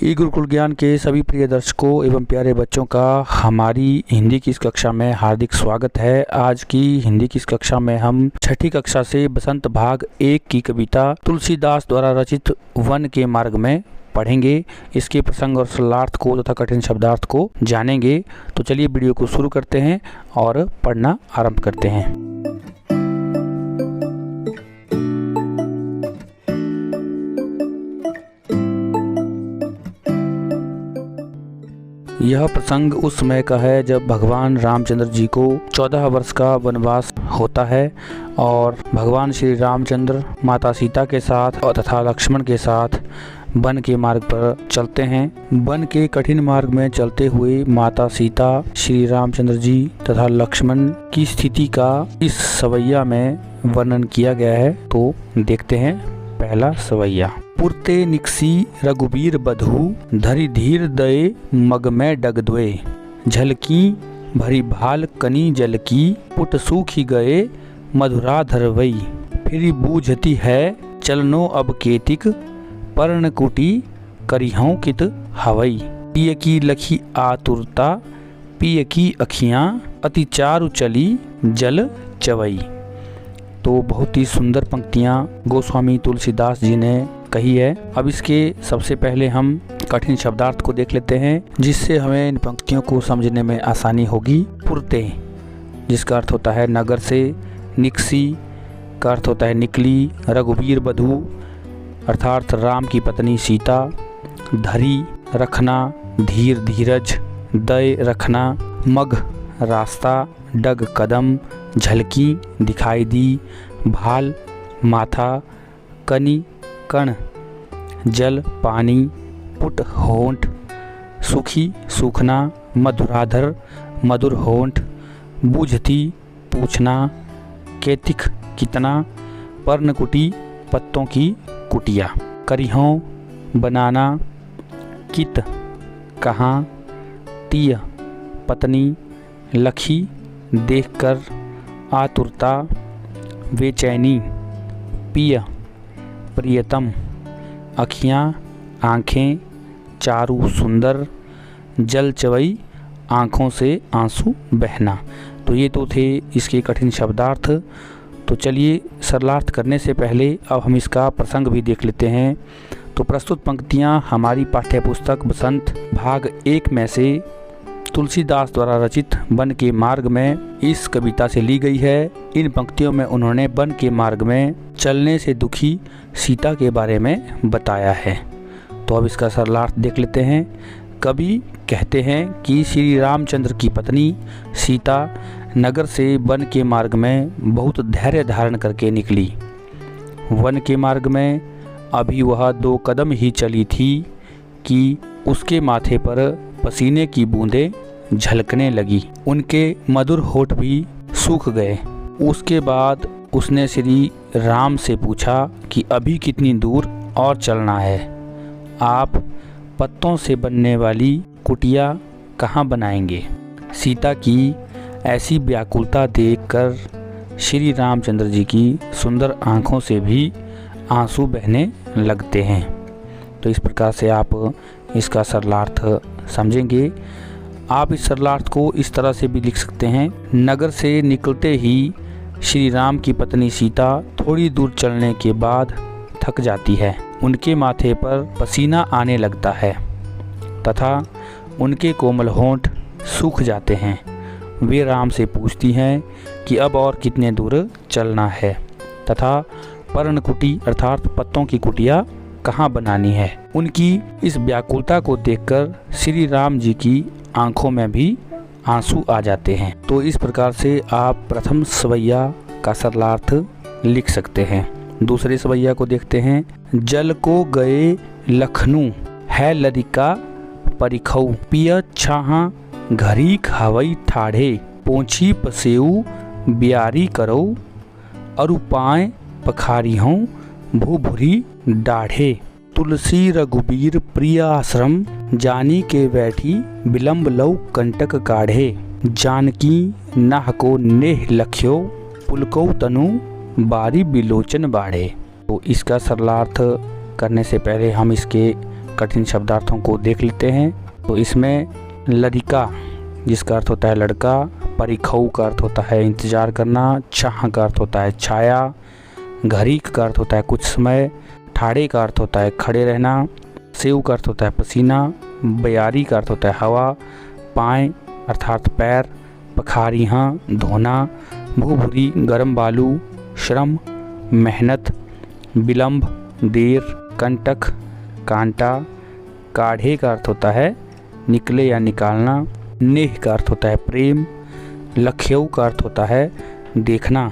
ई गुरुकुल ज्ञान के सभी प्रिय दर्शकों एवं प्यारे बच्चों का हमारी हिंदी की इस कक्षा में हार्दिक स्वागत है। आज की हिंदी की इस कक्षा में हम छठी कक्षा से बसंत भाग 1 की कविता तुलसीदास द्वारा रचित वन के मार्ग में पढ़ेंगे। इसके प्रसंग और सरलार्थ को तथा कठिन शब्दार्थ को जानेंगे। तो चलिए वीडियो को शुरू करते हैं और पढ़ना आरंभ करते हैं। यह प्रसंग उस समय का है जब भगवान रामचंद्र जी को 14 वर्ष का वनवास होता है और भगवान श्री रामचंद्र माता सीता के साथ और तथा लक्ष्मण के साथ वन के मार्ग पर चलते हैं। वन के कठिन मार्ग में चलते हुए माता सीता, श्री रामचंद्र जी तथा लक्ष्मण की स्थिति का इस सवैया में वर्णन किया गया है। तो देखते हैं पहला सवैया। पुरते निकसी रघुबीर बधू, धरि धीर दये मग में डग द्वे। झलकी भरी भाल कनी जल की, पुट सूखी गए मधुराधर वई। फिर बूझती है चलनो अब केतिक, पर्णकुटी करिहौं कित हवई। पिय की लखी आतुरता, पिय की अखियाँ, अति चारु चली जल चवई। तो बहुत ही सुंदर पंक्तियाँ गोस्वामी तुलसीदास जी ने कही है। अब इसके सबसे पहले हम कठिन शब्दार्थ को देख लेते हैं, जिससे हमें इन पंक्तियों को समझने में आसानी होगी। पुरते जिसका अर्थ होता है नगर से, निकसी का अर्थ होता है निकली, रघुबीर बधू अर्थात राम की पत्नी सीता, धरी रखना, धीर धीरज, दय रखना, मग रास्ता, डग कदम, झलकी दिखाई दी, भाल माथा, कनी कण जल पानी, पुट होंठ सुखी सूखना, मधुराधर मधुर होंठ, बूझती पूछना, केतिक कितना, पर्णकुटी पत्तों की कुटिया, करिहौं बनाना, कित कहाँ, तीय पत्नी, लखी देखकर, आतुरता बेचैनी, पिय प्रियतम, अखियाँ आँखें, चारु सुंदर, जल चवई आँखों से आंसू बहना। तो ये तो थे इसके कठिन शब्दार्थ। तो चलिए सरलार्थ करने से पहले अब हम इसका प्रसंग भी देख लेते हैं। तो प्रस्तुत पंक्तियाँ हमारी पाठ्यपुस्तक बसंत भाग 1 में से तुलसीदास द्वारा रचित वन के मार्ग में इस कविता से ली गई है। इन पंक्तियों में उन्होंने वन के मार्ग में चलने से दुखी सीता के बारे में बताया है। तो अब इसका सरलार्थ देख लेते हैं। कवि कहते हैं कि श्री रामचंद्र की पत्नी सीता नगर से वन के मार्ग में बहुत धैर्य धारण करके निकली। वन के मार्ग में अभी वह 2 कदम ही चली थी कि उसके माथे पर पसीने की बूंदें झलकने लगी। उनके मधुर होठ भी सूख गए। उसके बाद उसने श्री राम से पूछा कि अभी कितनी दूर और चलना है, आप पत्तों से बनने वाली कुटिया कहाँ बनाएंगे। सीता की ऐसी व्याकुलता देखकर श्री रामचंद्र जी की सुंदर आँखों से भी आंसू बहने लगते हैं। तो इस प्रकार से आप इसका सरलार्थ समझेंगे। आप इस सरलार्थ को इस तरह से भी लिख सकते हैं। नगर से निकलते ही श्री राम की पत्नी सीता थोड़ी दूर चलने के बाद थक जाती है। उनके माथे पर पसीना आने लगता है तथा उनके कोमल होंठ सूख जाते हैं। वे राम से पूछती हैं कि अब और कितने दूर चलना है तथा पर्णकुटी अर्थात पत्तों की कुटिया कहाँ बनानी है। उनकी इस व्याकुलता को देखकर श्री राम जी की आंखों में भी आंसू आ जाते हैं। तो इस प्रकार से आप प्रथम सवैया का सरलार्थ लिख सकते हैं। दूसरे सवैया को देखते हैं। जल को गए लखनऊ, है लदिका परिखऊ। पिय छाहा घरी खावई ठाढ़े, पोछी पसेऊ ब्यारी करो। अरुपाएँ पखारी हूँ भूभुरी डाढ़े। तुलसी रघुबीर प्रिय आश्रम, जानी के बैठी विलम्ब लौ कंटक काढ़े। जानकी नाह को नेह लख्यो, पुलको तनु बारी बिलोचन बाढ़े। तो इसका सरलार्थ करने से पहले हम इसके कठिन शब्दार्थों को देख लेते हैं। तो इसमें लरिका जिसका अर्थ होता है लड़का, परिखऊ का अर्थ होता है इंतज़ार करना, छाह का अर्थ होता है छाया, घरीक का अर्थ होता है कुछ समय, ठाड़े का अर्थ होता है खड़े रहना, सेव का अर्थ होता है पसीना, बयारी का अर्थ होता है हवा, पाएँ अर्थात पैर, पखारियाँ धोना, भूभुरी गर्म बालू, श्रम मेहनत, विलंब देर, कंटक कांटा, काढ़े का अर्थ होता है निकले या निकालना, नेह का अर्थ होता है प्रेम, लख्यऊ का अर्थ होता है देखना,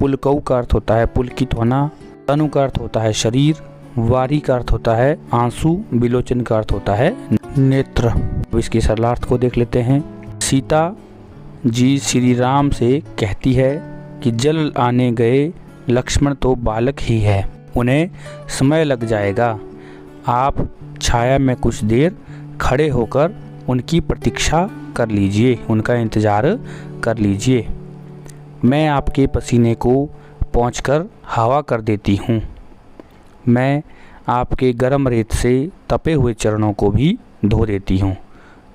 पुलकऊ का अर्थ होता है पुलकित होना, तनु का अर्थ होता है शरीर, वारी का अर्थ होता है आंसू, विलोचन का अर्थ होता है नेत्र। इसके सरलार्थ को देख लेते हैं। सीता जी श्री राम से कहती है कि जल आने गए लक्ष्मण तो बालक ही है, उन्हें समय लग जाएगा, आप छाया में कुछ देर खड़े होकर उनकी प्रतीक्षा कर लीजिए, उनका इंतज़ार कर लीजिए। मैं आपके पसीने को पोंछकर हवा कर देती हूँ, मैं आपके गर्म रेत से तपे हुए चरणों को भी धो देती हूँ।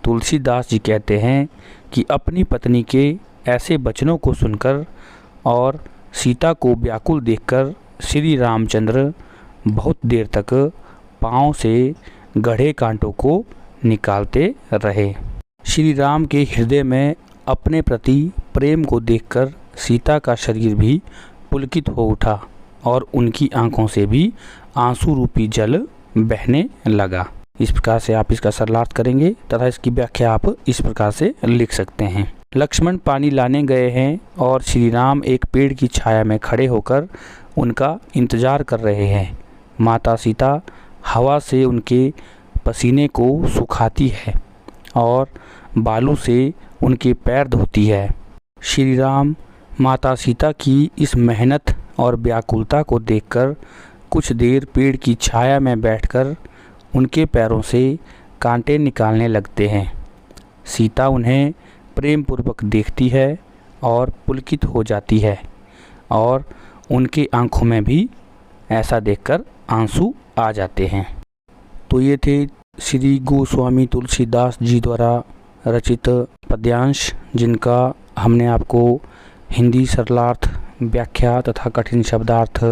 तुलसीदास जी कहते हैं कि अपनी पत्नी के ऐसे वचनों को सुनकर और सीता को व्याकुल देखकर श्री रामचंद्र बहुत देर तक पाँव से गढ़े कांटों को निकालते रहे। श्री राम के हृदय में अपने प्रति प्रेम को देखकर सीता का शरीर भी पुलकित हो उठा और उनकी आंखों से भी आंसू रूपी जल बहने लगा। इस प्रकार से आप इसका सरलार्थ करेंगे तथा इसकी व्याख्या आप इस प्रकार से लिख सकते हैं। लक्ष्मण पानी लाने गए हैं और श्री राम एक पेड़ की छाया में खड़े होकर उनका इंतजार कर रहे हैं। माता सीता हवा से उनके पसीने को सुखाती है और बालू से उनके पैर धोती है। श्री राम माता सीता की इस मेहनत और व्याकुलता को देखकर कुछ देर पेड़ की छाया में बैठकर उनके पैरों से कांटे निकालने लगते हैं। सीता उन्हें प्रेम पूर्वक देखती है और पुलकित हो जाती है और उनकी आंखों में भी ऐसा देखकर आंसू आ जाते हैं। तो ये थे श्री गोस्वामी तुलसीदास जी द्वारा रचित पद्यांश, जिनका हमने आपको हिंदी सरलार्थ, व्याख्या तथा कठिन शब्दार्थ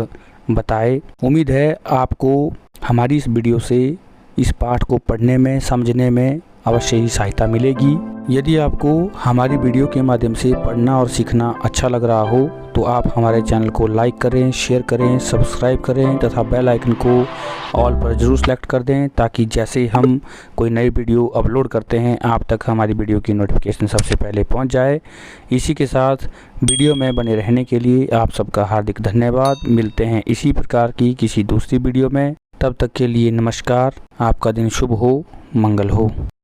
बताए। उम्मीद है आपको हमारी इस वीडियो से इस पाठ को पढ़ने में, समझने में अवश्य ही सहायता मिलेगी। यदि आपको हमारी वीडियो के माध्यम से पढ़ना और सीखना अच्छा लग रहा हो तो आप हमारे चैनल को लाइक करें, शेयर करें, सब्सक्राइब करें तथा बेल आइकन को ऑल पर ज़रूर सेलेक्ट कर दें, ताकि जैसे हम कोई नई वीडियो अपलोड करते हैं आप तक हमारी वीडियो की नोटिफिकेशन सबसे पहले पहुंच जाए। इसी के साथ वीडियो में बने रहने के लिए आप सबका हार्दिक धन्यवाद। मिलते हैं इसी प्रकार की किसी दूसरी वीडियो में, तब तक के लिए नमस्कार। आपका दिन शुभ हो, मंगल हो।